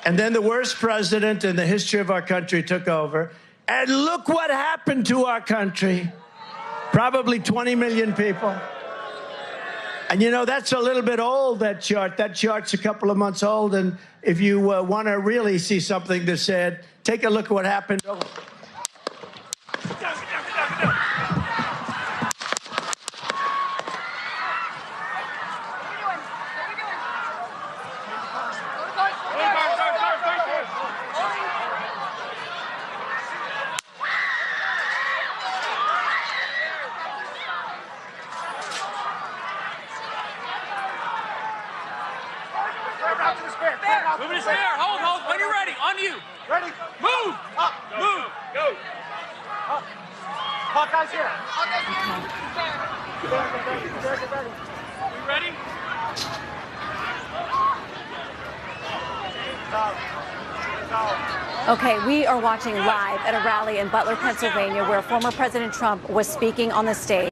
And then the worst president in the history of our country took over. And look what happened to our country. Probably 20 million people. And you know, that's a little bit old, that chart. That chart's a couple of months old. And if you want to really see something that's said, take a look at what happened. Oh. Moving to spare. Hold. When you're ready. On you. Ready. Move. Up. Move. Go. Up. Hawkeye's here. Get ready. You ready? Okay, we are watching live at a rally in Butler, Pennsylvania, where former President Trump was speaking on the stage.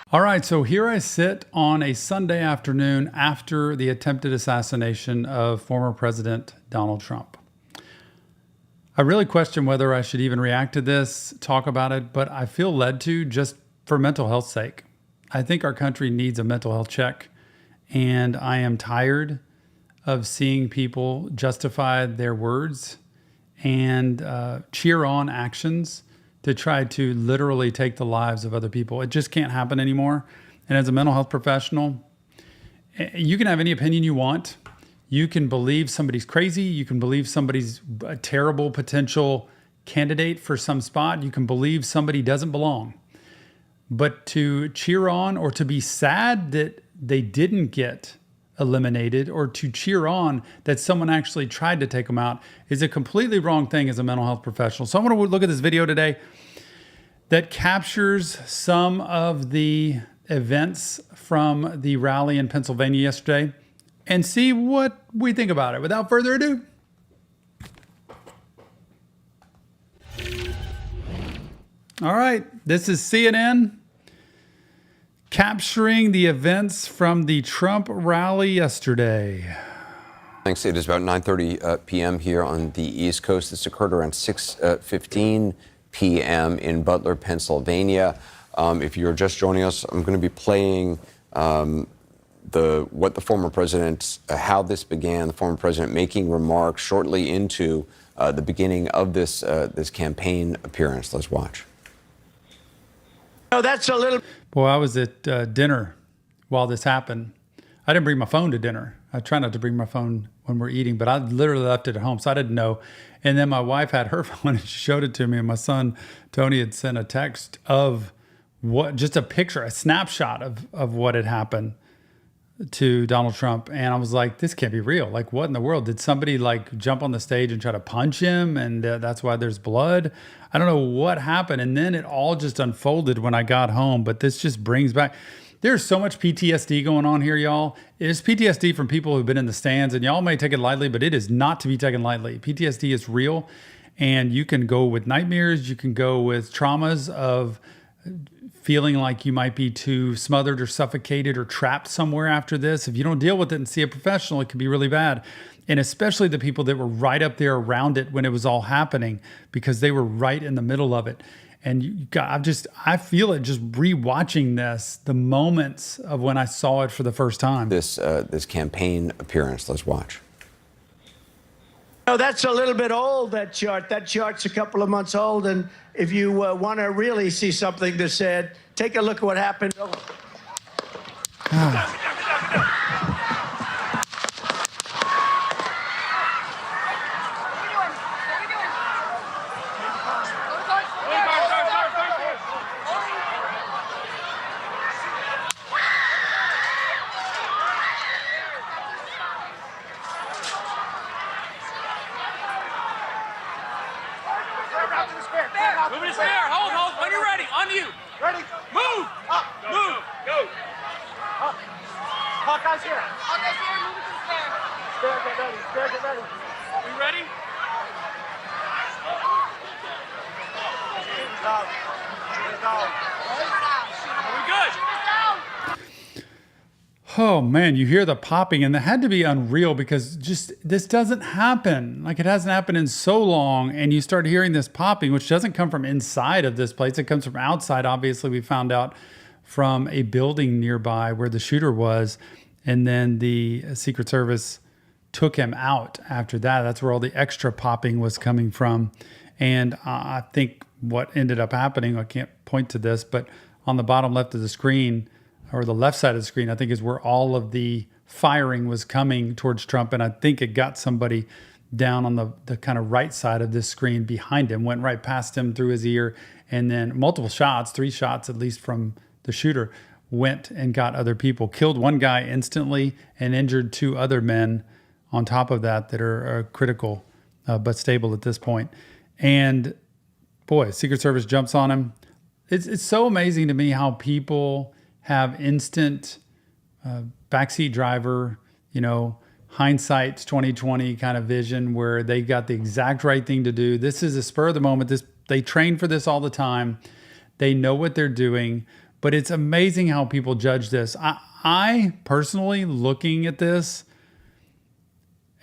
All right, so here I sit on a Sunday afternoon after the attempted assassination of former President Donald Trump. I really question whether I should even react to this, talk about it, but I feel led to just for mental health's sake. I think our country needs a mental health check, and I am tired of seeing people justify their words and cheer on actions to try to literally take the lives of other people. It just can't happen anymore. And as a mental health professional, you can have any opinion you want. You can believe somebody's crazy. You can believe somebody's a terrible potential candidate for some spot. You can believe somebody doesn't belong. But to cheer on or to be sad that they didn't get eliminated or to cheer on that someone actually tried to take them out is a completely wrong thing as a mental health professional. So I'm going to look at this video today that captures some of the events from the rally in Pennsylvania yesterday and see what we think about it. Without further ado. All right, this is CNN capturing the events from the Trump rally yesterday. Thanks. It is about 9:30 p.m. here on the East Coast. This occurred around 6:15 p.m. in Butler, Pennsylvania. If you're just joining us, I'm going to be playing what the former president, how this began. The former president making remarks shortly into the beginning of this campaign appearance. Let's watch. Oh, that's a little. Boy, I was at dinner while this happened. I didn't bring my phone to dinner. I try not to bring my phone when we're eating, but I literally left it at home, so I didn't know. And then my wife had her phone and she showed it to me, and my son, Tony, had sent a text of just a picture, a snapshot of what had happened to Donald Trump. And I was like, this can't be real. Like, what in the world? Did somebody like jump on the stage and try to punch him? And that's why there's blood. I don't know what happened. And then it all just unfolded when I got home. But this just brings back, there's so much PTSD going on here, y'all. It's PTSD from people who've been in the stands, and y'all may take it lightly, but it is not to be taken lightly. PTSD is real, and you can go with nightmares. You can go with traumas of feeling like you might be too smothered or suffocated or trapped somewhere after this. If you don't deal with it and see a professional, it can be really bad. And especially the people that were right up there around it when it was all happening, because they were right in the middle of it. And I feel it just rewatching this, the moments of when I saw it for the first time. This campaign appearance. Let's watch. Oh, that's a little bit old, that chart. That chart's a couple of months old. And if you want to really see something that's said, take a look at what happened. Moving to spare. Hold. When you're ready. On you. Ready. Move. Up. Move. Go. Up. Hawkeye's here. Spare, get ready. We ready? Are we good? Oh man, you hear the popping, and that had to be unreal because just this doesn't happen. Like, it hasn't happened in so long, and you start hearing this popping, which doesn't come from inside of this place. It comes from outside. Obviously, we found out from a building nearby where the shooter was, and then the Secret Service took him out after that. That's where all the extra popping was coming from. And I think what ended up happening, I can't point to this, but on the bottom left of the screen, or the left side of the screen, I think is where all of the firing was coming towards Trump. And I think it got somebody down on the kind of right side of this screen behind him, went right past him through his ear. And then multiple shots, 3 shots at least from the shooter, went and got other people. Killed one guy instantly and injured 2 other men on top of that are critical, but stable at this point. And boy, Secret Service jumps on him. It's so amazing to me how people have instant backseat driver, hindsight's 2020 kind of vision where they got the exact right thing to do. This is a spur of the moment. They train for this all the time. They know what they're doing, but it's amazing how people judge this. I personally, looking at this,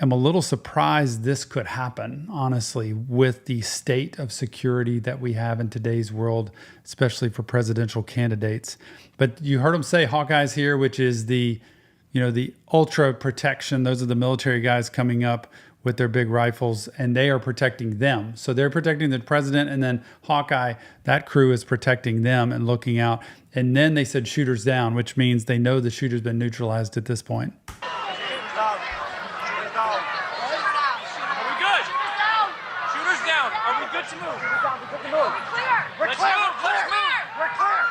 am a little surprised this could happen, honestly, with the state of security that we have in today's world, especially for presidential candidates. But you heard him say Hawkeyes here, which is the ultra protection. Those are the military guys coming up with their big rifles, and they are protecting them. So they're protecting the president, and then Hawkeye, that crew is protecting them and looking out. And then they said shooters down, which means they know the shooter's been neutralized at this point. Good to move. We're clear. We're clear. We're clear.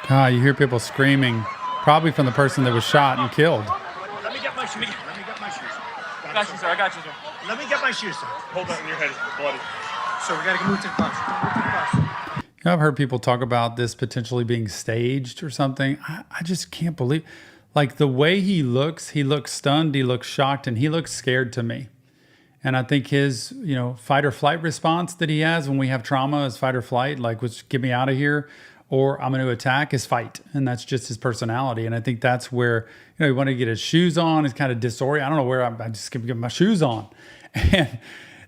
God, you hear people screaming, probably from the person that was shot and killed. Let me get my shoes. Let me get my shoes. I got you, sir. I got you, sir. Let me get my shoes, sir. Hold that in your head. It's bloody. So we got to move to the bus. I've heard people talk about this potentially being staged or something. I just can't believe. Like, the way he looks stunned, he looks shocked, and he looks scared to me. And I think his, fight or flight response that he has when we have trauma is fight or flight, like, get me out of here, or I'm going to attack, is fight. And that's just his personality. And I think that's where, he wanted to get his shoes on. He's kind of disoriented. I don't know where I'm just going to get my shoes on. And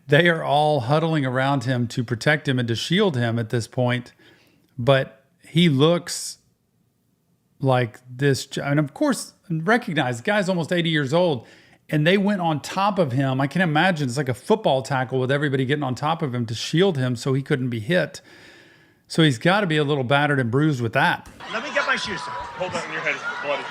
they are all huddling around him to protect him and to shield him at this point. But he looks like this, and of course, recognize the guy's almost 80 years old, and they went on top of him. I can imagine it's like a football tackle with everybody getting on top of him to shield him so he couldn't be hit. So he's got to be a little battered and bruised with that. Let me get my shoes, sir. Hold that in your head. It's bloody.